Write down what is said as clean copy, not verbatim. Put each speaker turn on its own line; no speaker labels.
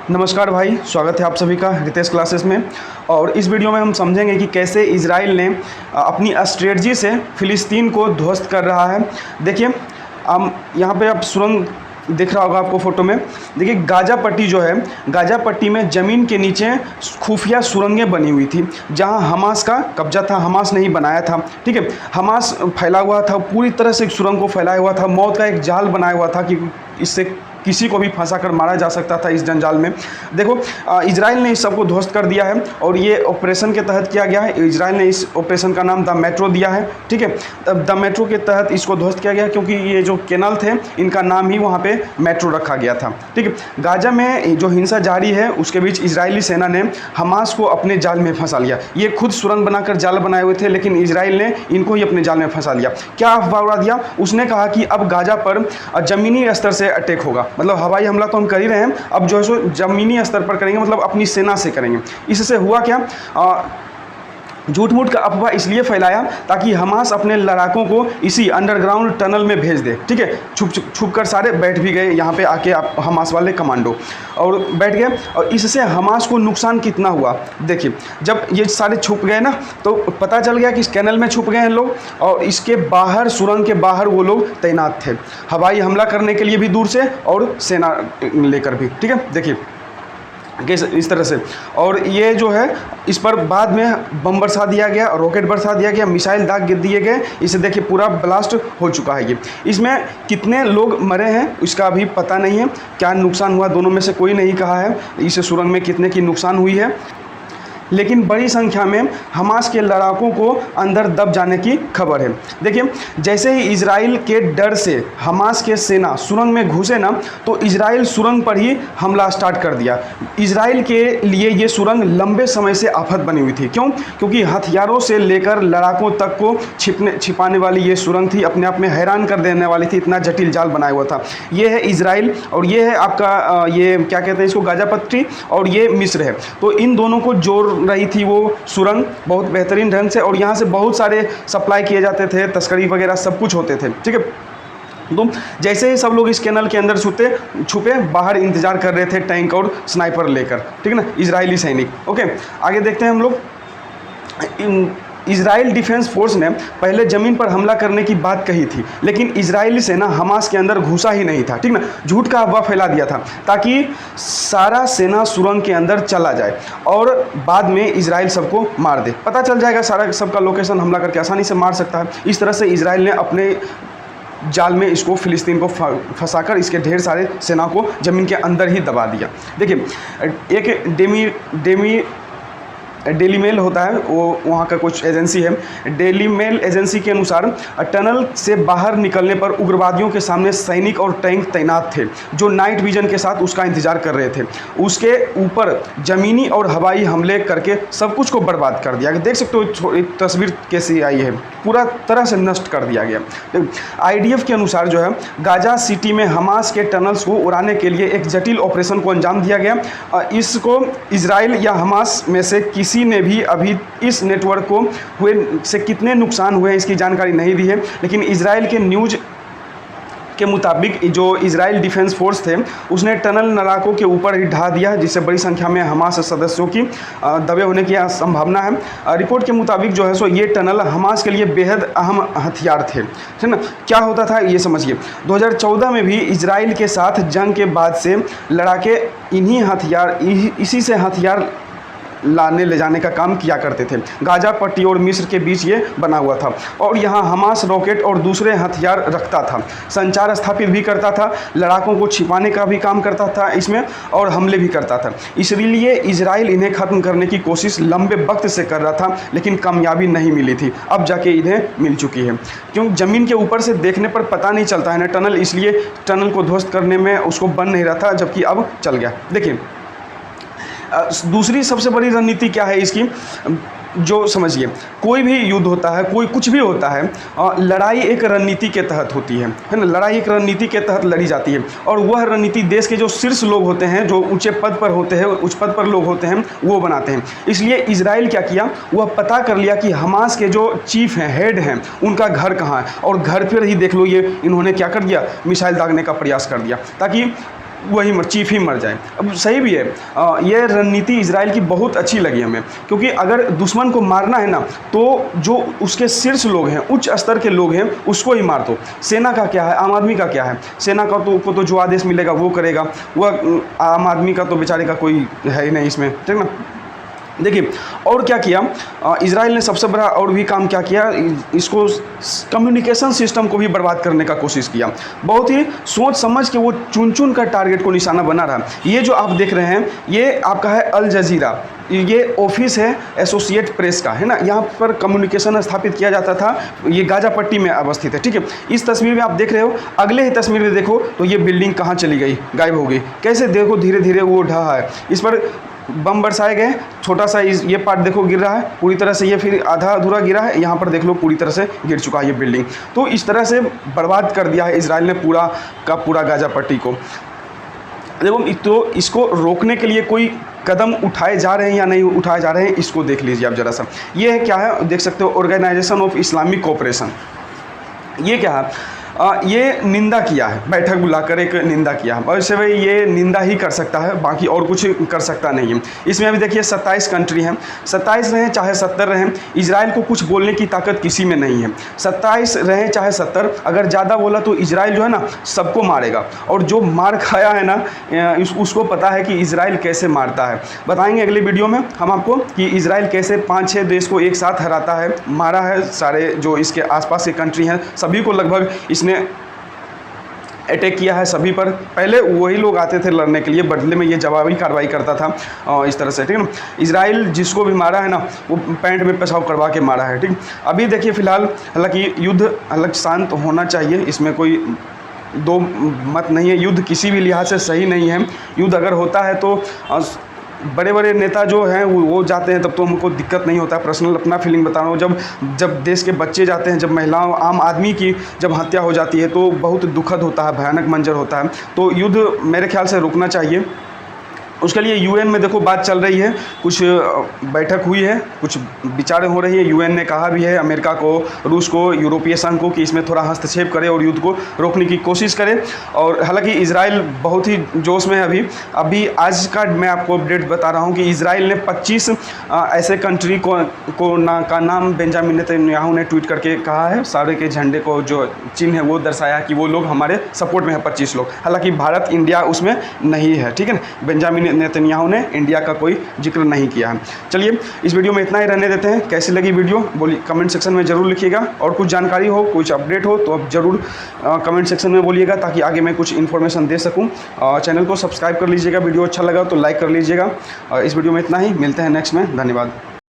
नमस्कार भाई, स्वागत है आप सभी का रितेश क्लासेस में। और इस वीडियो में हम समझेंगे कि कैसे इजराइल ने अपनी स्ट्रेटजी से फ़िलिस्तीन को ध्वस्त कर रहा है। देखिए, हम यहाँ पे आप सुरंग दिख रहा होगा आपको फ़ोटो में। देखिए, गाज़ा पट्टी जो है, गाज़ा पट्टी में ज़मीन के नीचे खुफिया सुरंगें बनी हुई थी जहाँ हमास का कब्जा था। हमास ने ही बनाया था, ठीक है। हमास फैला हुआ था, पूरी तरह से सुरंग को फैलाया हुआ था, मौत का एक जाल बनाया हुआ था कि इससे किसी को भी फंसा कर मारा जा सकता था इस जंजाल में। देखो, इजराइल ने इस सबको ध्वस्त कर दिया है और ये ऑपरेशन के तहत किया गया है। इजराइल ने इस ऑपरेशन का नाम द मेट्रो दिया है, ठीक है। द मेट्रो के तहत इसको ध्वस्त किया गया क्योंकि ये जो कैनाल थे इनका नाम ही वहाँ पे मेट्रो रखा गया था, ठीक है। गाजा में जो हिंसा जारी है उसके बीच इजरायली सेना ने हमास को अपने जाल में फंसा लिया। ये खुद सुरंग बनाकर जाल बनाए हुए थे, लेकिन इजराइल ने इनको ही अपने जाल में फंसा लिया। क्या अफवाह उड़ा दिया? उसने कहा कि अब गाजा पर ज़मीनी स्तर से अटैक होगा, मतलब हवाई हमला तो हम कर ही रहे हैं, अब जो है सो ज़मीनी स्तर पर करेंगे, मतलब अपनी सेना से करेंगे। इससे हुआ क्या, झूठ मूठ का अफवाह इसलिए फैलाया ताकि हमास अपने लड़ाकों को इसी अंडरग्राउंड टनल में भेज दे, ठीक है। छुप कर सारे बैठ भी गए यहाँ पे आके, आप हमास वाले कमांडो, और बैठ गए। और इससे हमास को नुकसान कितना हुआ देखिए, जब ये सारे छुप गए ना तो पता चल गया कि इस कैनल में छुप गए हैं लोग, और इसके बाहर, सुरंग के बाहर वो लोग तैनात थे हवाई हमला करने के लिए भी दूर से और सेना लेकर भी, ठीक है। देखिए इस तरह से, और ये जो है इस पर बाद में बम बरसा दिया गया, रॉकेट बरसा दिया गया, मिसाइल दाग दिए गए। इसे देखिए पूरा ब्लास्ट हो चुका है ये। इसमें कितने लोग मरे हैं इसका अभी पता नहीं है, क्या नुकसान हुआ दोनों में से कोई नहीं कहा है इस सुरंग में कितने की नुकसान हुई है। लेकिन बड़ी संख्या में हमास के लड़ाकों को अंदर दब जाने की खबर है। देखिए, जैसे ही इजराइल के डर से हमास के सेना सुरंग में घुसे ना, तो इजराइल सुरंग पर ही हमला स्टार्ट कर दिया। इजराइल के लिए ये सुरंग लंबे समय से आफत बनी हुई थी। क्यों? क्योंकि हथियारों से लेकर लड़ाकों तक को छिपाने वाली ये सुरंग थी, अपने आप में हैरान कर देने वाली थी, इतना जटिल जाल बनाया हुआ था। ये है इजराइल और ये है आपका ये क्या कहते हैं इसको, गाजा पट्टी, और ये मिस्र है। तो इन दोनों को जोड़ रही थी वो सुरंग बहुत बेहतरीन ढंग से, और यहाँ से बहुत सारे सप्लाई किए जाते थे, तस्करी वगैरह सब कुछ होते थे, ठीक है। तो जैसे ही सब लोग इस कैनल के अंदर छुपे बाहर इंतजार कर रहे थे टैंक और स्नाइपर लेकर, ठीक है ना, इजरायली सैनिक। ओके, आगे देखते हैं हम लोग। इजराइल डिफेंस फोर्स ने पहले ज़मीन पर हमला करने की बात कही थी, लेकिन इजरायली सेना हमास के अंदर घुसा ही नहीं था, ठीक ना। झूठ का अफवाह फैला दिया था ताकि सारा सेना सुरंग के अंदर चला जाए और बाद में इजराइल सबको मार दे। पता चल जाएगा सारा सबका लोकेशन, हमला करके आसानी से मार सकता है। इस तरह से इजराइल ने अपने जाल में इसको, फ़िलिस्तीन को फंसाकर इसके ढेर सारे सेना को ज़मीन के अंदर ही दबा दिया। देखिए, एक डेली मेल होता है, वो वहाँ का कुछ एजेंसी है। डेली मेल एजेंसी के अनुसार टनल से बाहर निकलने पर उग्रवादियों के सामने सैनिक और टैंक तैनात थे जो नाइट विजन के साथ उसका इंतजार कर रहे थे। उसके ऊपर ज़मीनी और हवाई हमले करके सब कुछ को बर्बाद कर दिया। देख सकते हो एक तस्वीर कैसी आई है, पूरा तरह से नष्ट कर दिया गया। IDF के अनुसार जो है, गाजा सिटी में हमास के टनल्स को उड़ाने के लिए एक जटिल ऑपरेशन को अंजाम दिया गया। इसको इजराइल या हमास में से किसी ने भी अभी इस नेटवर्क को हुए से कितने नुकसान हुए हैं इसकी जानकारी नहीं दी है, लेकिन इजराइल के न्यूज़ के मुताबिक जो इजराइल डिफेंस फोर्स थे उसने टनल लड़ाकों के ऊपर ही ढा दिया, जिससे बड़ी संख्या में हमास सदस्यों की दबे होने की संभावना है। रिपोर्ट के मुताबिक जो है सो ये टनल हमास के लिए बेहद अहम हथियार थे, ठीक ना। क्या होता था ये समझिए। 2014 में भी इजराइल के साथ जंग के बाद से लड़ाके इसी से हथियार लाने ले जाने का काम किया करते थे। गाजा पट्टी और मिस्र के बीच ये बना हुआ था, और यहाँ हमास रॉकेट और दूसरे हथियार रखता था, संचार स्थापित भी करता था, लड़ाकों को छिपाने का भी काम करता था इसमें, और हमले भी करता था। इसलिए इजराइल इन्हें ख़त्म करने की कोशिश लंबे वक्त से कर रहा था, लेकिन कामयाबी नहीं मिली थी। अब जाके इन्हें मिल चुकी है, क्योंकि ज़मीन के ऊपर से देखने पर पता नहीं चलता है ना टनल, इसलिए टनल को ध्वस्त करने में उसको बन नहीं रहा था, जबकि अब चल गया। देखिए, दूसरी सबसे बड़ी रणनीति क्या है इसकी, जो समझिए, कोई भी युद्ध होता है, कोई कुछ भी होता है, लड़ाई एक रणनीति के तहत होती है ना। लड़ाई एक रणनीति के तहत लड़ी जाती है, और वह रणनीति देश के जो शीर्ष लोग होते हैं, जो ऊंचे पद पर होते हैं, उच्च पद पर लोग होते हैं, वो बनाते हैं। इसलिए इजराइल क्या किया, वह पता कर लिया कि हमास के जो चीफ हैं, हेड हैं, उनका घर कहाँ है, और घर पर ही देख लो ये इन्होंने क्या कर दिया, मिसाइल दागने का प्रयास कर दिया, ताकि वही चीफ ही मर जाए। अब सही भी है, ये रणनीति इजराइल की बहुत अच्छी लगी हमें, क्योंकि अगर दुश्मन को मारना है ना तो जो उसके शीर्ष लोग हैं, उच्च स्तर के लोग हैं, उसको ही मार दो। सेना का क्या है, आम आदमी का क्या है? सेना का को जो आदेश मिलेगा वो करेगा, वह आम आदमी का तो बेचारे का कोई है ही नहीं इसमें, ठीक ना। देखिए और क्या किया इजराइल ने, सबसे बड़ा और भी काम क्या किया, इसको कम्युनिकेशन सिस्टम को भी बर्बाद करने का कोशिश किया। बहुत ही सोच समझ के वो चुन चुन कर टारगेट को निशाना बना रहा। ये जो आप देख रहे हैं ये आपका है अल जजीरा, ये ऑफिस है एसोसिएट प्रेस का, है ना। यहाँ पर कम्युनिकेशन स्थापित किया जाता था, ये गाजा पट्टी में अवस्थित है, ठीक है। इस तस्वीर में आप देख रहे हो, अगले ही तस्वीर में देखो तो ये बिल्डिंग कहाँ चली गई, गायब हो गई। कैसे देखो धीरे धीरे वो ढहा है, इस पर बम बरसाए गए, छोटा सा ये पार्ट देखो गिर रहा है पूरी तरह से, ये फिर आधा अधूरा गिरा है, यहाँ पर देख लो पूरी तरह से गिर चुका है ये बिल्डिंग। तो इस तरह से बर्बाद कर दिया है इजराइल ने पूरा का पूरा गाजा पट्टी को। देखो तो इसको रोकने के लिए कोई कदम उठाए जा रहे हैं या नहीं उठाए जा रहे हैं, इसको देख लीजिए आप ज़रा सा। ये है क्या है, देख सकते हो ऑर्गेनाइजेशन ऑफ इस्लामिक कोऑपरेशन। ये क्या है, ये निंदा किया है, बैठक बुलाकर एक निंदा किया है। वैसे भाई ये निंदा ही कर सकता है, बाकी और कुछ कर सकता नहीं है। इसमें अभी देखिए 27 कंट्री हैं, 27 रहें चाहे 70 रहें, इजराइल को कुछ बोलने की ताकत किसी में नहीं है। 27 रहें चाहे 70, अगर ज़्यादा बोला तो इजराइल जो है ना सबको मारेगा। और जो मार खाया है ना उसको पता है कि इजराइल कैसे मारता है। बताएंगे अगले वीडियो में हम आपको कि इजराइल कैसे 5-6 देश को एक साथ हराता है, मारा है। सारे जो इसके आसपास के कंट्री हैं सभी को लगभग इसने अटैक किया है, सभी पर। पहले वही लोग आते थे लड़ने के लिए, बदले में ये जवाबी कार्रवाई करता था इस तरह से, ठीक है ना। इजराइल जिसको भी मारा है ना वो पैंट में पेशाब करवा के मारा है, ठीक। अभी देखिए फिलहाल हालांकि युद्ध हालांकि शांत होना चाहिए, इसमें कोई दो मत नहीं है। युद्ध किसी भी लिहाज से सही नहीं है। युद्ध अगर होता है तो बड़े बड़े नेता जो हैं वो जाते हैं, तब तो हमको दिक्कत नहीं होता है। पर्सनल अपना फीलिंग बता रहा हूँ, जब देश के बच्चे जाते हैं, जब महिलाओं आम आदमी की जब हत्या हो जाती है तो बहुत दुखद होता है, भयानक मंजर होता है। तो युद्ध मेरे ख्याल से रुकना चाहिए। उसके लिए यूएन में देखो बात चल रही है, कुछ बैठक हुई है, कुछ विचारें हो रही है। यूएन ने कहा भी है अमेरिका को, रूस को, यूरोपीय संघ को कि इसमें थोड़ा हस्तक्षेप करे और युद्ध को रोकने की कोशिश करे। और हालांकि इजराइल बहुत ही जोश में है। अभी आज का मैं आपको अपडेट बता रहा हूं कि इजराइल ने 25 ऐसे कंट्री का नाम बेंजामिन नेतन्याहू ने ट्वीट करके कहा है। सारे के झंडे को जो चिन्ह है वो दर्शाया कि वो लोग हमारे सपोर्ट में है, 25 लोग। हालांकि भारत, इंडिया उसमें नहीं है, ठीक है ना। बेंजामिन नेतन्याहू ने इंडिया का कोई जिक्र नहीं किया है। चलिए इस वीडियो में इतना ही रहने देते हैं। कैसी लगी वीडियो बोलिए, कमेंट सेक्शन में ज़रूर लिखिएगा। और कुछ जानकारी हो, कुछ अपडेट हो तो आप ज़रूर कमेंट सेक्शन में बोलिएगा, ताकि आगे मैं कुछ इन्फॉर्मेशन दे सकूं। चैनल को सब्सक्राइब कर लीजिएगा, वीडियो अच्छा लगा तो लाइक कर लीजिएगा। इस वीडियो में इतना ही, मिलते हैं नेक्स्ट में। धन्यवाद।